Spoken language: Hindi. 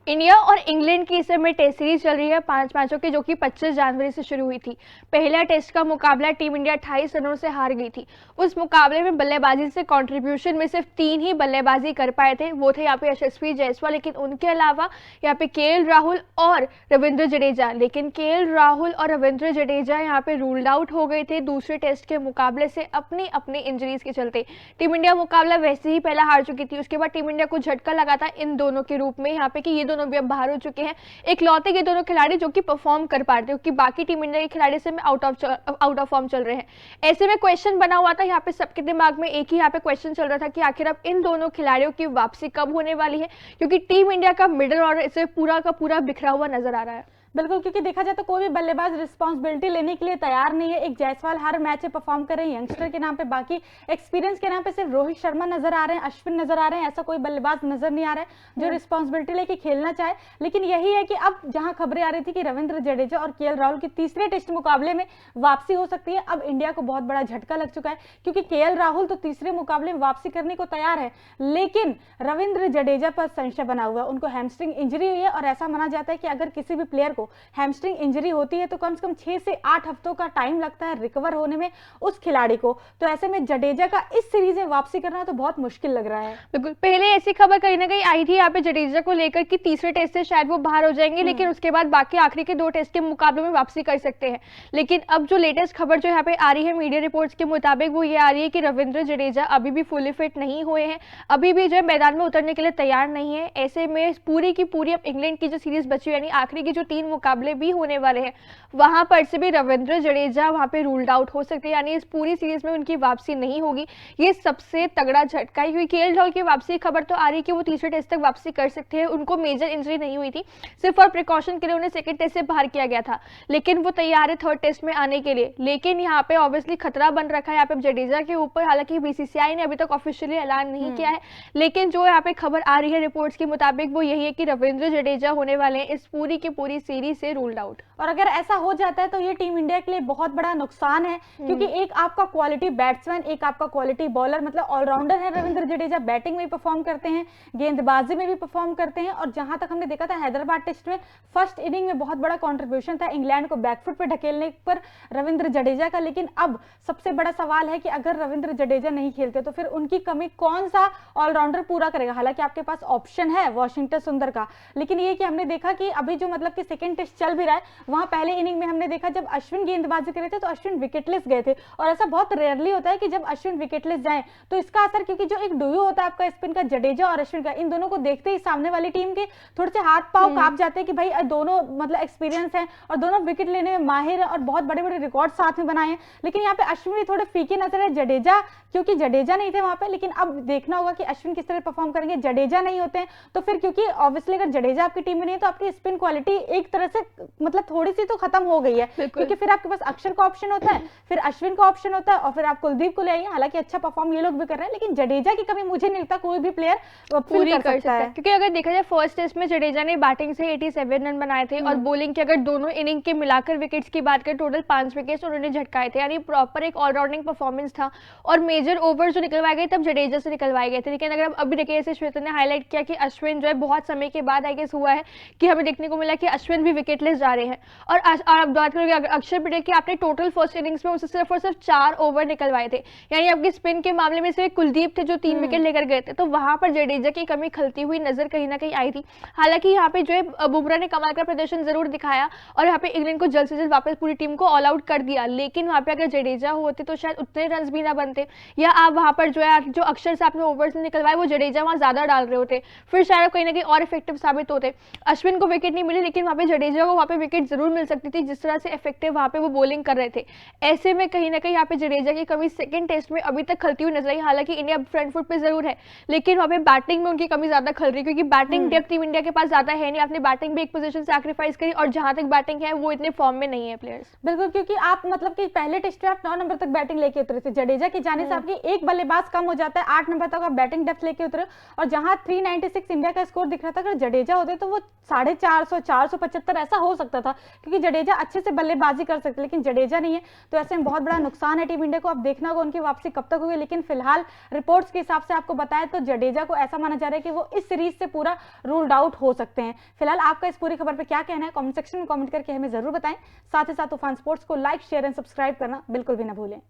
इंडिया और इंग्लैंड की इस समय टेस्ट सीरीज चल रही है 5 मैचों की, जो कि 25 जनवरी से शुरू हुई थी। पहला टेस्ट का मुकाबला टीम इंडिया 28 रनों से हार गई थी। उस मुकाबले में बल्लेबाजी से कंट्रीब्यूशन में सिर्फ 3 ही बल्लेबाजी कर पाए थे, वो थे यहाँ पे यशस्वी जायसवाल, लेकिन उनके अलावा यहाँ पे केएल राहुल और रविंद्र जडेजा। लेकिन केएल राहुल और रविंद्र जडेजा यहाँ पे रूल्ड आउट हो गए थे दूसरे टेस्ट के मुकाबले से अपनी अपनी इंजरीज के चलते। टीम इंडिया मुकाबला वैसे ही पहला हार चुकी थी, उसके बाद टीम इंडिया को झटका लगा था इन दोनों के रूप में यहाँ पे कि ये दोनों भी अब बाहर हो चुके हैं। इकलौते ये दोनों खिलाड़ी जो कि परफॉर्म कर पा रहे थे, क्योंकि बाकी टीम इंडिया के खिलाड़ी से आउट ऑफ फॉर्म चल रहे हैं। ऐसे में क्वेश्चन बना हुआ था यहाँ पे सबके दिमाग में, एक ही यहाँ पे क्वेश्चन चल रहा था कि आखिर अब इन दोनों खिलाड़ियों की वापसी कब होने वाली है, क्योंकि टीम इंडिया का मिडिल ऑर्डर इसे पूरा का पूरा बिखरा हुआ नजर आ रहा है। बिल्कुल, क्योंकि देखा जाए तो कोई भी बल्लेबाज रिस्पांसिबिलिटी लेने के लिए तैयार नहीं है। एक जायसवाल हर मैच में परफॉर्म कर रहे हैं यंगस्टर के नाम पे, बाकी एक्सपीरियंस के नाम पे सिर्फ रोहित शर्मा नजर आ रहे हैं, अश्विन नजर आ रहे हैं। ऐसा कोई बल्लेबाज नजर नहीं आ रहा है जो रिस्पांसिबिलिटी लेके खेलना चाहे। लेकिन यही है कि अब जहां खबरें आ रही थी कि रविंद्र जडेजा और केएल राहुल की तीसरे टेस्ट मुकाबले में वापसी हो सकती है, अब इंडिया को बहुत बड़ा झटका लग चुका है, क्योंकि केएल राहुल तो तीसरे मुकाबले में वापसी करने को तैयार है, लेकिन रविंद्र जडेजा पर संशय बना हुआ है। उनको हैमस्ट्रिंग इंजरी हुई है और ऐसा माना जाता है कि अगर किसी भी प्लेयर को हैमस्ट्रिंग इंजरी होती है तो कम से कम 6 से 8 हफ्तों का टाइम लगता है रिकवर होने में उस खिलाड़ी को। तो ऐसे में जडेजा का इस सीरीज में वापसी करना तो बहुत मुश्किल लग रहा है। बिल्कुल, पहले ऐसी खबर कहीं ना कहीं आई थी यहाँ पे जडेजा को लेकर कि तीसरे टेस्ट से शायद वो बाहर हो जाएंगे, लेकिन उसके बाद बाकी आखिरी के 2 टेस्ट के मुकाबले में वापसी कर सकते हैं। लेकिन अब जो लेटेस्ट खबर जो यहाँ पे आ रही है मीडिया रिपोर्ट्स के मुताबिक, वो ये आ रही है कि रविंद्र जडेजा अभी भी फुली फिट नहीं हुए हैं, अभी भी जो मैदान में उतरने के लिए तैयार नहीं है। ऐसे में पूरी की पूरी अब इंग्लैंड की जो सीरीज बची, यानी आखिरी की जो 3 मुकाबले भी होने वाले हैं, वहां पर से भी रविंद्र जडेजा वहां पे रूल्ड आउट हो सकते हैं, यानी इस पूरी सीरीज में उनकी वापसी नहीं होगी। ये सबसे तगड़ा झटका है, क्योंकि केएल राहुल की वापसी की खबर तो आ रही है कि वो तीसरे टेस्ट तक वापसी कर सकते हैं। उनको मेजर इंजरी नहीं हुई थी, सिर्फ और प्रिकॉशन के लिए उन्हें सेकंड टेस्ट से बाहर किया गया था, लेकिन वो तैयार है थर्ड टेस्ट में आने के लिए। लेकिन यहाँ पे ऑब्वियसली खतरा बन रखा है यहाँ पे जडेजा के ऊपर। हालांकि बीसीसीआई ने अभी तक ऑफिशियली ऐलान नहीं किया है, लेकिन जो यहाँ पे खबर आ रही है रिपोर्ट्स के मुताबिक, वो यही है कि रविंद्र जडेजा होने वाले हैं इस पूरी की पूरी सीरीज से रूल्ड आउट। और अगर ऐसा हो जाता है तो ये टीम इंडिया के लिए बहुत बड़ा नुकसान है, क्योंकि एक आपका क्वालिटी बैट्समैन, एक आपका क्वालिटी बॉलर, मतलब ऑलराउंडर है रविंद्र जडेजा। बैटिंग में भी परफॉर्म करते हैं, गेंदबाजी में भी परफॉर्म करते हैं, और जहां तक हमने देखा था हैदराबाद टेस्ट में फर्स्ट इनिंग में बहुत बड़ा कंट्रीब्यूशन था इंग्लैंड को बैकफुट पे ढकेलने पर रविंद्र जडेजा का। लेकिन अब सबसे बड़ा सवाल है कि अगर रविंद्र जडेजा नहीं खेलते तो फिर उनकी कमी कौन सा ऑलराउंडर पूरा करेगा। हालांकि आपके पास ऑप्शन है वाशिंगटन सुंदर का, लेकिन ये कि हमने देखा कि अभी जो मतलब कि सेकंड टेस्ट चल भी रहा है, वहां पहले इनिंग में हमने देखा जब अश्विन गेंदबाजी कर रहे थे तो अश्विन विकेटलेस गए थे, और ऐसा बहुत रेयरली होता है कि जब अश्विन विकेटलेस जाए तो इसका असर, क्योंकि जो एक डुओ होता है आपका स्पिन का जडेजा और अश्विन का, इन दोनों को देखते ही सामने वाली टीम के थोड़े से हाथ पांव कांप जाते हैं कि भाई दोनों मतलब एक्सपीरियंस है और दोनों विकेट लेने में माहिर है और बहुत बड़े बड़े रिकॉर्ड साथ में बनाए हैं। लेकिन यहाँ पे अश्विन भी थोड़े फीके नजर है, जडेजा क्योंकि जडेजा नहीं थे वहां पे। लेकिन अब देखना होगा कि अश्विन किस तरह परफॉर्म करेंगे। जडेजा नहीं होते हैं तो फिर, क्योंकि ऑब्वियसली अगर जडेजा आपकी टीम में नहीं है तो आपकी स्पिन क्वालिटी एक तरह से मतलब थोड़ी सी तो खत्म हो गई है, क्योंकि फिर आपके पास अक्षर का ऑप्शन होता है, फिर अश्विन का ऑप्शन होता है, और फिर आप कुलदीप को ले आइए। हालांकि अच्छा परफॉर्म ये लोग भी कर रहे हैं, लेकिन जडेजा की कमी मुझे नहीं लगता कोई भी प्लेयर पूरी कर सकता है। क्योंकि अगर देखा जाए फर्स्ट टेस्ट में जडेजा ने बैटिंग से 87 रन बनाए थे, और बॉलिंग के अगर दोनों इनिंग के मिलाकर विकेट्स की बात करें टोटल 5 विकेट्स उन्होंने झटकाए थे, यानी प्रॉपर एक ऑलराउंडिंग परफॉर्मेंस था। और मेजर ओवर जो निकलवाए गए तब जडेजा से निकलवाए गए थे। लेकिन अगर अभी देखिए, जैसे श्वेता ने हाईलाइट किया कि अश्विन जो है बहुत समय के बाद आई गेस हुआ है कि हमें देखने को मिला कि अश्विन भी विकेटलेस जा रहे हैं। और आप बात करोगे अक्षर पटेल की, आपने टोटल फर्स्ट इनिंग्स में उसे सिर्फ और सिर्फ 4 ओवर निकलवाए थे, यानी आपके स्पिन के मामले में सिर्फ कुलदीप थे जो 3 विकेट लेकर गए थे। तो वहां पर जडेजा की कमी खलती हुई नजर कहीं ना कहीं आई थी। हालांकि यहाँ पे जो है बुमराह ने कमाल का प्रदर्शन जरूर दिखाया और यहाँ पे इंग्लैंड को जल्द से जल्द वापस पूरी टीम को ऑल आउट कर दिया, लेकिन वहां पे अगर जडेजा होते तो शायद उतने रन भी ना बनते, या आप वहां पर जो है जो अक्षर से आपने ओवर्स निकलवाए वो जडेजा वहां ज्यादा डाल रहे होते, फिर शायद कहीं ना कहीं और इफेक्टिव साबित होते। अश्विन को विकेट नहीं मिली, लेकिन वहां पे जडेजा को वहां पे विकेट जरूर मिल सकती थी, जिस तरह से इफेक्टिव वहां पे वो बॉलिंग कर रहे थे। ऐसे में कहीं ना कहीं यहाँ पे जडेजा की कमी सेकंड टेस्ट में अभी तक खलती हुई नजर आई। हालांकि इंडिया फ्रंट फुट पे जरूर है, लेकिन वहां पे बैटिंग में उनकी कमी ज्यादा खल रही है, क्योंकि बैटिंग डेप्थ टीम इंडिया के पास ज्यादा है नहीं। आपने बैटिंग भी एक पोजीशन सैक्रिफाइस करी, और जहां तक बैटिंग है वो इतने फॉर्म में नहीं है प्लेयर्स। बिल्कुल, क्योंकि आप मतलब कि पहले टेस्ट में आप 9 नंबर तक बैटिंग लेके उतरे थे, जडेजा के जाने से आपकी एक बल्लेबाज कम हो जाता है, 8 नंबर तक आप बैटिंग डेप्थ लेके उतरे। और जहां 396 इंडिया का स्कोर दिख रहा था, अगर जडेजा होते तो वो 450 475 70 ऐसा हो सकता था, क्योंकि जडेजा अच्छे से बल्लेबाजी कर सकते, लेकिन जडेजा नहीं है, तो ऐसे में बहुत बड़ा नुकसान है टीम इंडिया को। अब देखना होगा उनकी वापसी कब तक हुई, लेकिन फिलहाल रिपोर्ट्स के हिसाब से आपको बताया तो जडेजा को ऐसा माना जा रहा है कि वो इस सीरीज से पूरा रूल्ड आउट हो सकते हैं। फिलहाल आपका इस पूरी खबर पर क्या कहना है, कमेंट सेक्शन में कमेंट करके हमें जरूर बताएं। साथ ही साथ तूफान स्पोर्ट्स को लाइक, शेयर एंड सब्सक्राइब करना बिल्कुल भी ना भूलें।